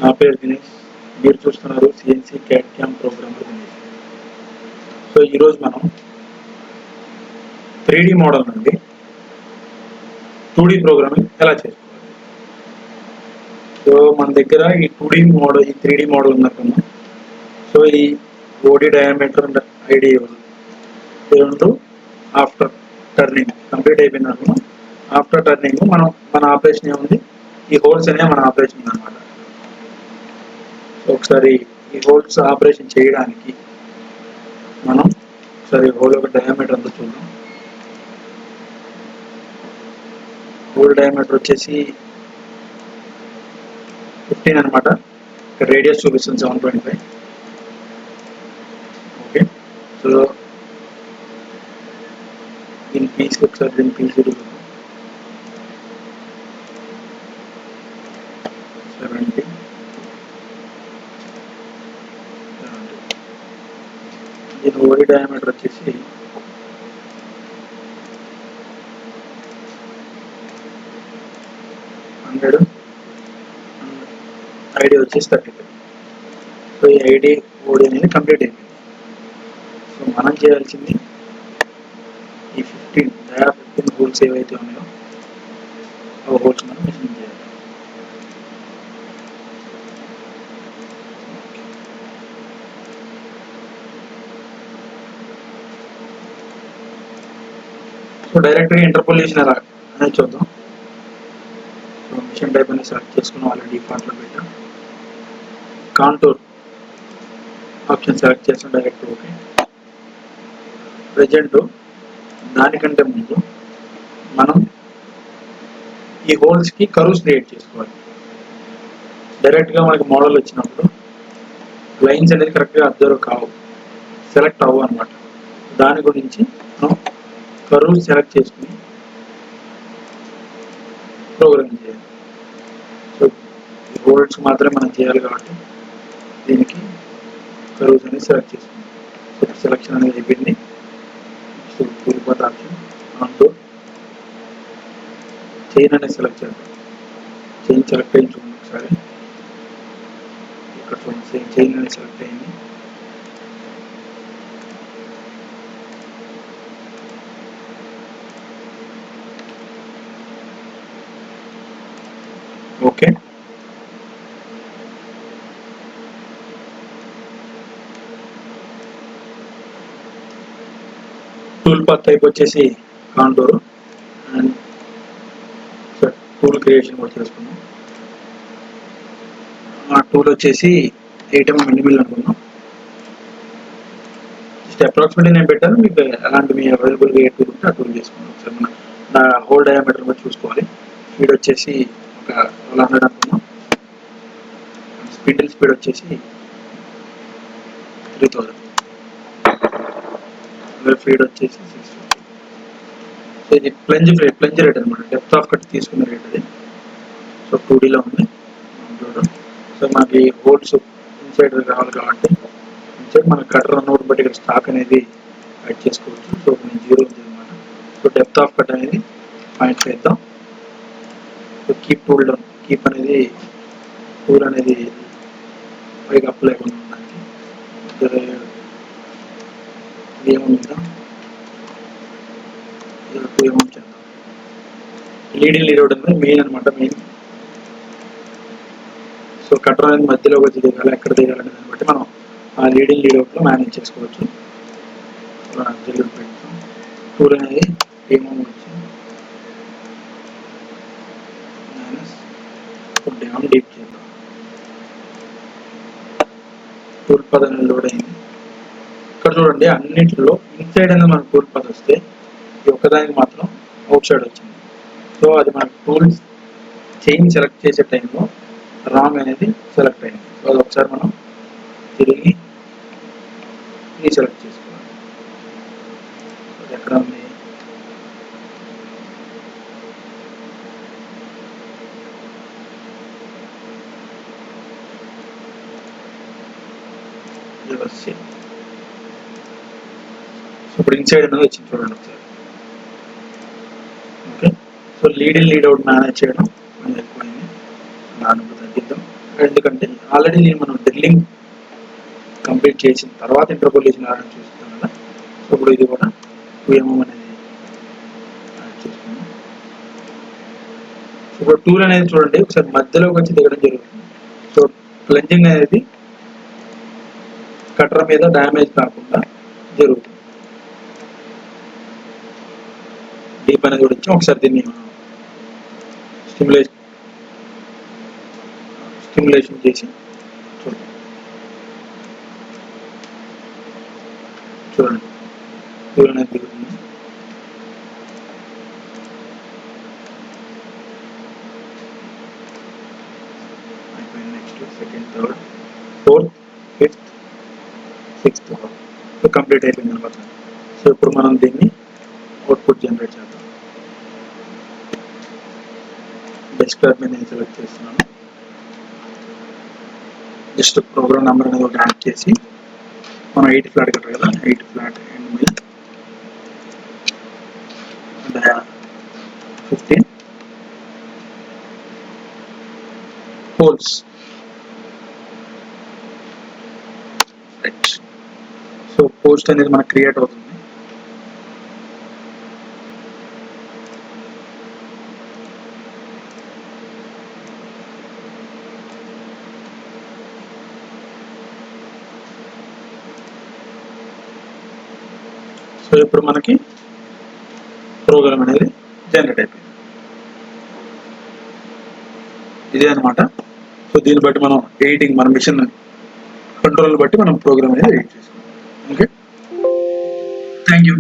నా పేరు దినేష్. మీరు చూస్తున్నారు CNC cat camp programmer Dinesh. So ఈరోజు మనం 3D మోడల్ నుండి 2D ప్రోగ్రామింగ్ ఎలా చేసుకోవాలి. సో మన దగ్గర ఈ 2D మోడల్, ఈ 3D మోడల్ ఉన్నట్టున్నా. సో ఈ ఓడి డయామీటర్ అండ్ ఐడి రెండు ఆఫ్టర్ టర్నింగ్ కంప్లీట్ అయిపోయినాక ఆఫ్టర్ టర్నింగ్ మన ఆపరేషన్ ఏముంది, ఈ హోల్స్ అనే మన ఆపరేషన్ ఉందన్నమాట. ఒకసారి ఈ హోల్స్ ఆపరేషన్ చేయడానికి మనం ఒకసారి హోల్ యొక్క డయామీటర్ అంతా చూద్దాం. హోల్ డయామీటర్ వచ్చేసి 15 అనమాట. రేడియస్ చూపిస్తుంది 7.5. ఓకే, సో దీని పీస్ ఒకసారి దీని పీస్ 70, 70. దీని ఓడి డయామీటర్ వచ్చేసి 100, ఐడి వచ్చేసి 35. సో ఈ ఐడి ఓడి అనేది కంప్లీట్ అయిపోయింది. సో మనం చేయాల్సింది ఈ 15 హోల్స్ ఏవైతే ఉన్నాయో ఆ హోల్స్ మనం మిషన్ చేయాలి. సో డైరెక్ట్గా ఇంటర్పోలేషన్ ఎలా అనేది చూద్దాం. సో మిషన్ టైప్ అనేది సెలెక్ట్ చేసుకుని ఆల్రెడీ డిఫాల్ట్లో పెట్టాం. కాంటూర్ ఆప్షన్ సెలెక్ట్ చేస్తాం డైరెక్ట్. ఓకే, ప్రజెంట్ దానికంటే ముందు మనం ఈ హోల్స్కి కర్వ్స్ క్రియేట్ చేసుకోవాలి. డైరెక్ట్గా మనకి మోడల్ వచ్చినప్పుడు లైన్స్ అనేది కరెక్ట్గా అబ్జర్వ్ కావు, సెలెక్ట్ అవ్వు అనమాట. దాని గురించి మనం కర్వ్ సెలెక్ట్ చేసుకుని ప్రోగ్రామింగ్ చేయాలి. సో ఈ హోల్డ్స్ మాత్రమే మనం చేయాలి కాబట్టి దీనికి కర్వ్స్ అనేది సెలెక్ట్ చేసుకుంటాం. సో సెలెక్షన్ అనేది అయిపోయింది. సో టూల్ ఆప్షన్ ఆన్తో చైన్ అనేది సెలెక్ట్ చేద్దాం. చైన్ సెలెక్ట్ అయింది చూడండి ఒకసారి. ఇక్కడ చూడండి చైన్ అనేది సెలెక్ట్ అయింది. ఓకే, టూల్ పాత్ టైప్ వచ్చేసి కాంటూర్ అండ్ టూల్ క్రియేషన్ కూడా చేసుకున్నాం. ఆ టూల్ వచ్చేసి 8mm మిల్లిమీటర్ అనుకున్నాం. జస్ట్ అప్రాక్సిమేట్లీ నేను పెట్టాను, మీకు అలాంటి మీ అవైలబుల్గా ఏ టూల్ ఉంటే ఆ టూల్ చేసుకున్నాం. ఒకసారి మన నా హోల్ డయామీటర్ కూడా చూసుకోవాలి. స్పీడ్ వచ్చేసి ఒక 100 అనుకున్నాం. స్పిడిల్ స్పీడ్ వచ్చేసి 3000. ఫీడ్ వచ్చేసి 650. సో ఇది ప్లంజ్ రేట్ అనమాట. డెప్త్ ఆఫ్ కట్ తీసుకున్న రేట్ అది. సో 2Dలో ఉంది. సో మనకి హోల్స్ ఇన్సైడ్ కావాలి కాబట్టి ఇన్సైడ్ మన కటర్ అన్నోట్ బట్టి ఇక్కడ స్టాక్ అనేది యాడ్ చేసుకోవచ్చు. సో మనం 0 ఉంది అనమాట. సో డెప్త్ ఆఫ్ కట్ అనేది 0.5 ఇద్దాం. So keep tool down, keep అనేది టూల్ అనేది పైకి అప్ లేకుండా ఉండడానికి ఏముందా 2 mm చేద్దాం. లీడింగ్ లీడ్ అవుట్ అనేది మెయిన్ అనమాట. మెయిన్ సో కటర్ అనేది మధ్యలో వచ్చి దిగాలి, ఎక్కడ దిగాలనే దాన్ని బట్టి మనం ఆ లీడింగ్ లీడ్ అవుట్లో మేనేజ్ చేసుకోవచ్చు. తెలుగు పెడతాం. టూల్ అనేది ఏమో వచ్చి మైనస్ డీప్ చేద్దాం. టూల్ పద్ అనేది లోడ్ అయింది. ఇక్కడ చూడండి అన్నింటిలో ఇన్సైడ్ అనేది మనకు టూల్ పద్ వస్తే ఈ ఒక్కదానికి మాత్రం అవుట్ సైడ్ వచ్చింది. సో అది మనకు టూల్స్ చైన్ సెలెక్ట్ చేసే టైంలో రాంగ్ అనేది సెలెక్ట్ అయింది. సో అది ఒకసారి మనం తిరిగి సెలెక్ట్ చేసుకోవాలి. అది ఎక్కడ ఉంది, ఇప్పుడు ఇన్సైడ్ అనేది వచ్చింది చూడండి ఒకసారి. Okay, so lead in lead out manage చేయడం కొంచెం ఎక్కువైంది, దాన్ని తగ్గిద్దాం. ఎందుకంటే ఆల్రెడీ మనం డ్రిల్లింగ్ కంప్లీట్ చేసిన తర్వాత ఇంటర్పోలేషన్ ఆర్డర్ చూస్తాం కదా. ఇప్పుడు ఇది కూడా 2mm అనేది యాడ్ చేసుకున్నాం. ఇప్పుడు టూల్ అనేది చూడండి ఒకసారి మధ్యలోకి వచ్చి దిగడం జరుగుతుంది. సో ప్లంజింగ్ అనేది కటర్ మీద డ్యామేజ్ కాకుండా జరుగుతుంది. డీప్ అనేది కూడా ఇచ్చి ఒకసారి దీన్ని స్టిమ్యులేషన్ చేసి చూడండి టూల్ అనేది దిగుతుంది. అయిపోయింది. Next second, third, fourth, fifth, sixth complete అయిపోయింది అనమాట. సో ఇప్పుడు మనం దీన్ని అవుట్పుట్ జనరేట్ చేద్దాం. డెస్క్టాప్ మీద నేను సెలెక్ట్ చేస్తున్నాను. జస్ట్ ప్రోగ్రామ్ నెంబర్ అనేది ఒకటి యాడ్ చేసి మనం 8 ఫ్లాట్ కట్టారు కదా, 8 flat and 15 holes. Right. So post అనేది మనకు క్రియేట్ అవుతుంది. సో ఇప్పుడు మనకి ప్రోగ్రామ్ అనేది జనరేట్ అయిపోయింది. ఇదే అనమాట. సో దీన్ని బట్టి మనం ఎడిటింగ్, మన మిషన్ కంట్రోల్ బట్టి మనం ప్రోగ్రామ్ అనేది ఎడిట్ చేసుకోవాలి. Okay, thank you.